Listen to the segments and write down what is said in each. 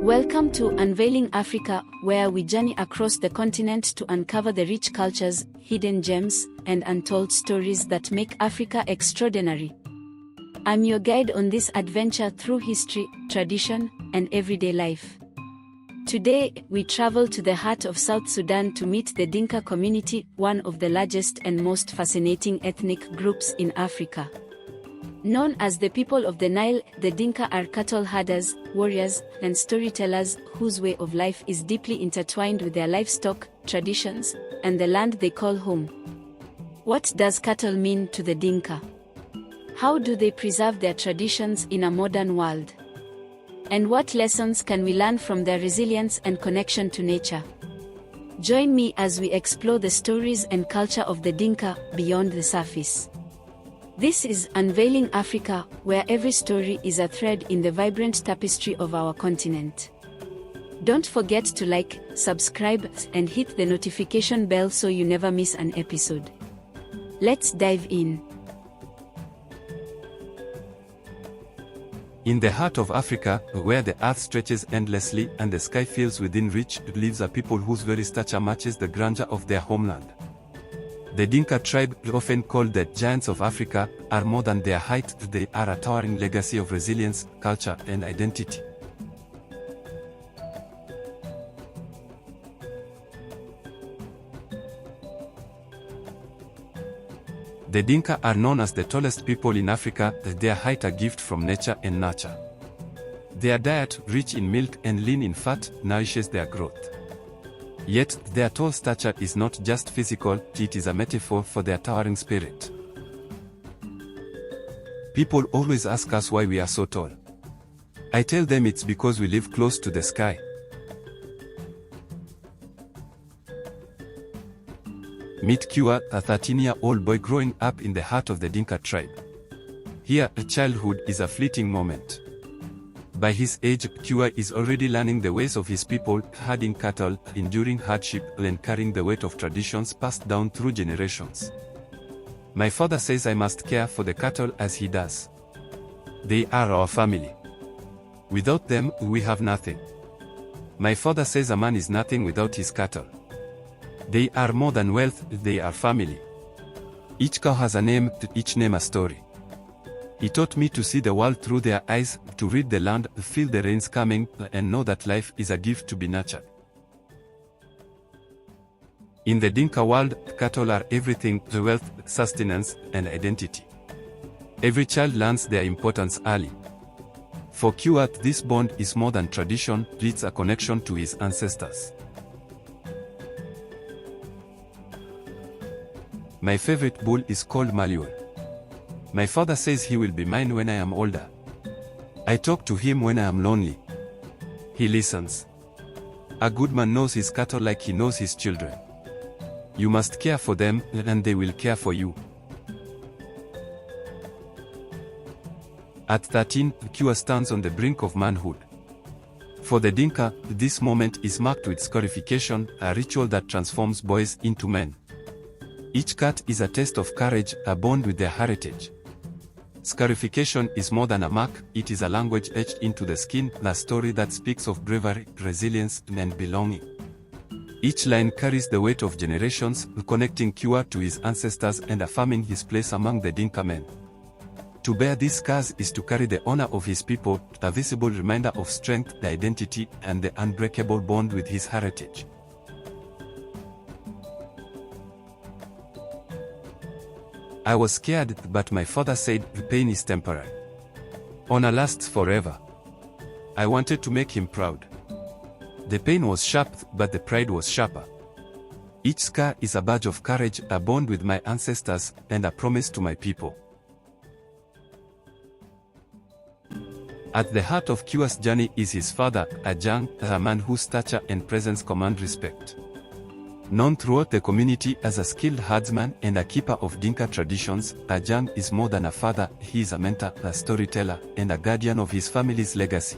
Welcome to Unveiling Africa, where we journey across the continent to uncover the rich cultures, hidden gems, and untold stories that make Africa extraordinary. I'm your guide on this adventure through history, tradition, and everyday life. Today, we travel to the heart of South Sudan to meet the Dinka community, one of the largest and most fascinating ethnic groups in Africa. Known as the people of the Nile, the Dinka are cattle herders, warriors, and storytellers whose way of life is deeply intertwined with their livestock, traditions, and the land they call home. What does cattle mean to the Dinka? How do they preserve their traditions in a modern world? And what lessons can we learn from their resilience and connection to nature? Join me as we explore the stories and culture of the Dinka beyond the surface. This is Unveiling Africa, where every story is a thread in the vibrant tapestry of our continent. Don't forget to like, subscribe, and hit the notification bell so you never miss an episode. Let's dive in. In the heart of Africa, where the earth stretches endlessly and the sky fills within reach, lives a people whose very stature matches the grandeur of their homeland. The Dinka tribe, often called the giants of Africa, are more than their height, they are a towering legacy of resilience, culture, and identity. The Dinka are known as the tallest people in Africa, their height a gift from nature and nurture. Their diet, rich in milk and lean in fat, nourishes their growth. Yet, their tall stature is not just physical, it is a metaphor for their towering spirit. People always ask us why we are so tall. I tell them it's because we live close to the sky. Meet Kua, a 13-year-old boy growing up in the heart of the Dinka tribe. Here, childhood is a fleeting moment. By his age, Kua is already learning the ways of his people, herding cattle, enduring hardship, and carrying the weight of traditions passed down through generations. My father says I must care for the cattle as he does. They are our family. Without them, we have nothing. My father says a man is nothing without his cattle. They are more than wealth, they are family. Each cow has a name, each name a story. He taught me to see the world through their eyes, to read the land, feel the rains coming, and know that life is a gift to be nurtured. In the Dinka world, cattle are everything, the wealth, sustenance, and identity. Every child learns their importance early. For Kua, this bond is more than tradition, it's a connection to his ancestors. My favorite bull is called Maluel. My father says he will be mine when I am older. I talk to him when I am lonely. He listens. A good man knows his cattle like he knows his children. You must care for them, and they will care for you. At 13, Kua stands on the brink of manhood. For the Dinka, this moment is marked with scarification, a ritual that transforms boys into men. Each cut is a test of courage, a bond with their heritage. Scarification is more than a mark, it is a language etched into the skin, a story that speaks of bravery, resilience, and belonging. Each line carries the weight of generations, connecting Kua to his ancestors and affirming his place among the Dinka men. To bear these scars is to carry the honor of his people, a visible reminder of strength, the identity, and the unbreakable bond with his heritage. I was scared, but my father said, pain is temporary. Honor lasts forever. I wanted to make him proud. The pain was sharp, but the pride was sharper. Each scar is a badge of courage, a bond with my ancestors, and a promise to my people. At the heart of Kua's journey is his father, Ajang, a man whose stature and presence command respect. Known throughout the community as a skilled herdsman and a keeper of Dinka traditions, Ajang is more than a father, he is a mentor, a storyteller, and a guardian of his family's legacy.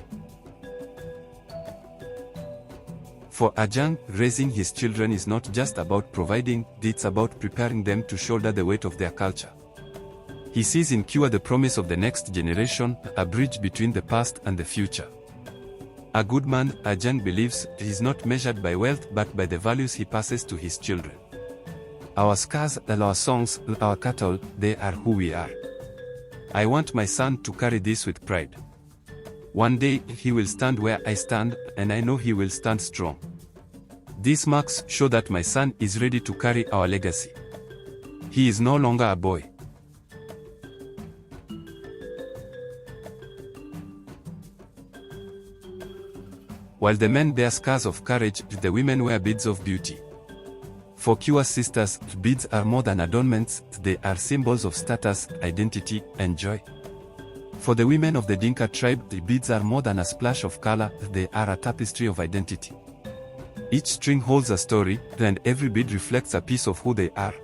For Ajang, raising his children is not just about providing, it's about preparing them to shoulder the weight of their culture. He sees in Kua the promise of the next generation, a bridge between the past and the future. A good man, Ajahn believes, is not measured by wealth but by the values he passes to his children. Our scars, our songs, our cattle, they are who we are. I want my son to carry this with pride. One day, he will stand where I stand, and I know he will stand strong. These marks show that my son is ready to carry our legacy. He is no longer a boy. While the men bear scars of courage, the women wear beads of beauty. For Kiwa sisters, beads are more than adornments, they are symbols of status, identity, and joy. For the women of the Dinka tribe, the beads are more than a splash of color, they are a tapestry of identity. Each string holds a story, and every bead reflects a piece of who they are.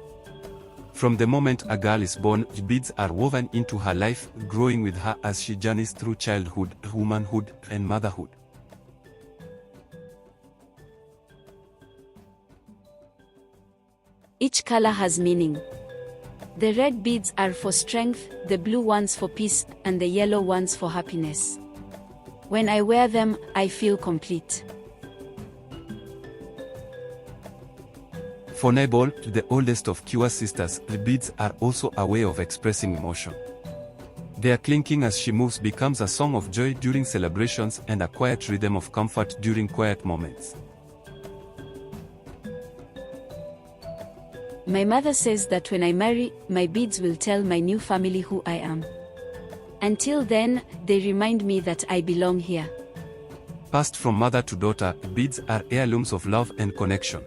From the moment a girl is born, beads are woven into her life, growing with her as she journeys through childhood, womanhood, and motherhood. Each color has meaning. The red beads are for strength, the blue ones for peace, and the yellow ones for happiness. When I wear them, I feel complete. For Naibol, the oldest of Kiwa sisters, the beads are also a way of expressing emotion. Their clinking as she moves becomes a song of joy during celebrations and a quiet rhythm of comfort during quiet moments. My mother says that when I marry, my beads will tell my new family who I am. Until then, they remind me that I belong here. Passed from mother to daughter, beads are heirlooms of love and connection.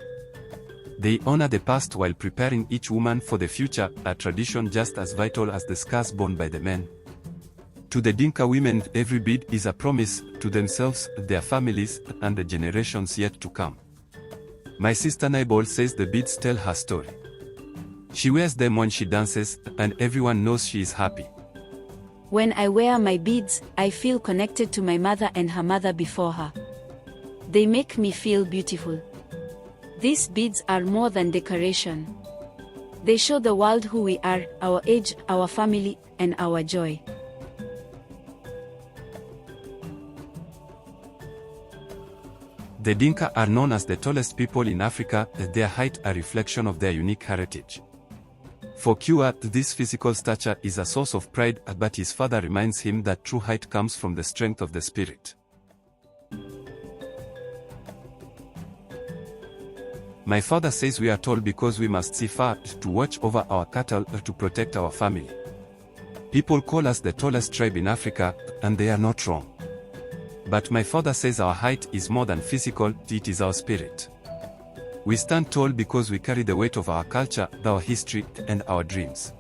They honor the past while preparing each woman for the future, a tradition just as vital as the scars borne by the men. To the Dinka women, every bead is a promise to themselves, their families, and the generations yet to come. My sister Naibol says the beads tell her story. She wears them when she dances, and everyone knows she is happy. When I wear my beads, I feel connected to my mother and her mother before her. They make me feel beautiful. These beads are more than decoration. They show the world who we are, our age, our family, and our joy. The Dinka are known as the tallest people in Africa, their height a reflection of their unique heritage. For Kiwa, this physical stature is a source of pride, but his father reminds him that true height comes from the strength of the spirit. My father says we are tall because we must see far, to watch over our cattle, to protect our family. People call us the tallest tribe in Africa, and they are not wrong. But my father says our height is more than physical, it is our spirit. We stand tall because we carry the weight of our culture, our history, and our dreams.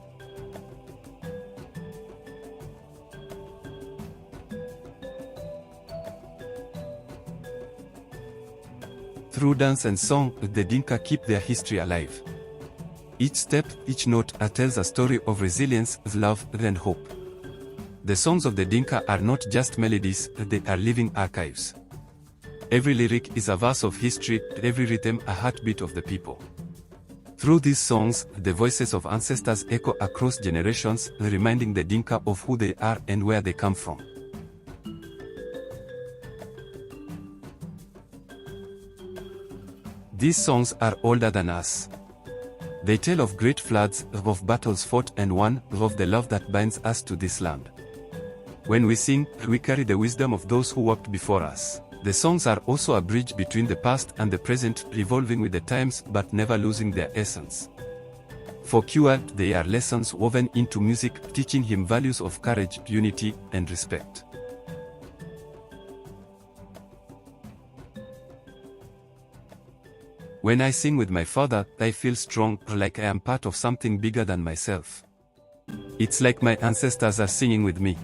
Through dance and song, the Dinka keep their history alive. Each step, each note, tells a story of resilience, love, and hope. The songs of the Dinka are not just melodies, they are living archives. Every lyric is a verse of history, every rhythm a heartbeat of the people. Through these songs, the voices of ancestors echo across generations, reminding the Dinka of who they are and where they come from. These songs are older than us. They tell of great floods, of battles fought and won, of the love that binds us to this land. When we sing, we carry the wisdom of those who walked before us. The songs are also a bridge between the past and the present, evolving with the times but never losing their essence. For Kiwa, they are lessons woven into music, teaching him values of courage, unity, and respect. When I sing with my father, I feel strong, like I am part of something bigger than myself. It's like my ancestors are singing with me.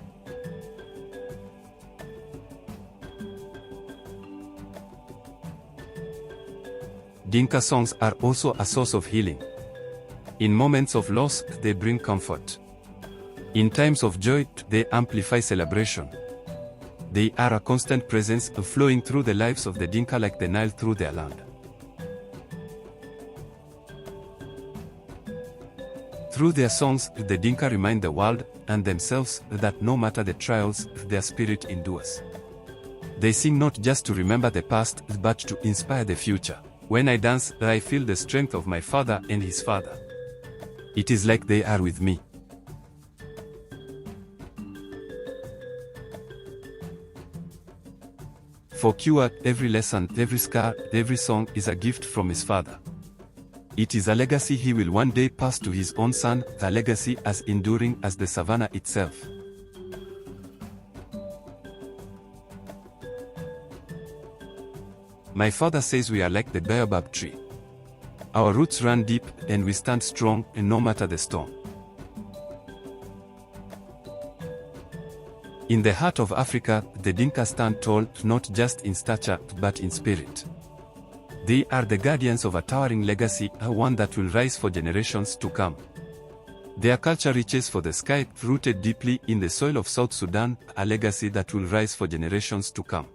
Dinka songs are also a source of healing. In moments of loss, they bring comfort. In times of joy, they amplify celebration. They are a constant presence, flowing through the lives of the Dinka like the Nile through their land. Through their songs, the Dinka remind the world, and themselves, that no matter the trials, their spirit endures. They sing not just to remember the past, but to inspire the future. When I dance, I feel the strength of my father and his father. It is like they are with me. For Kua, every lesson, every scar, every song is a gift from his father. It is a legacy he will one day pass to his own son, a legacy as enduring as the savannah itself. My father says we are like the baobab tree. Our roots run deep, and we stand strong, no matter the storm. In the heart of Africa, the Dinka stand tall, not just in stature, but in spirit. They are the guardians of a towering legacy, one that will rise for generations to come. Their culture reaches for the sky, rooted deeply in the soil of South Sudan, a legacy that will rise for generations to come.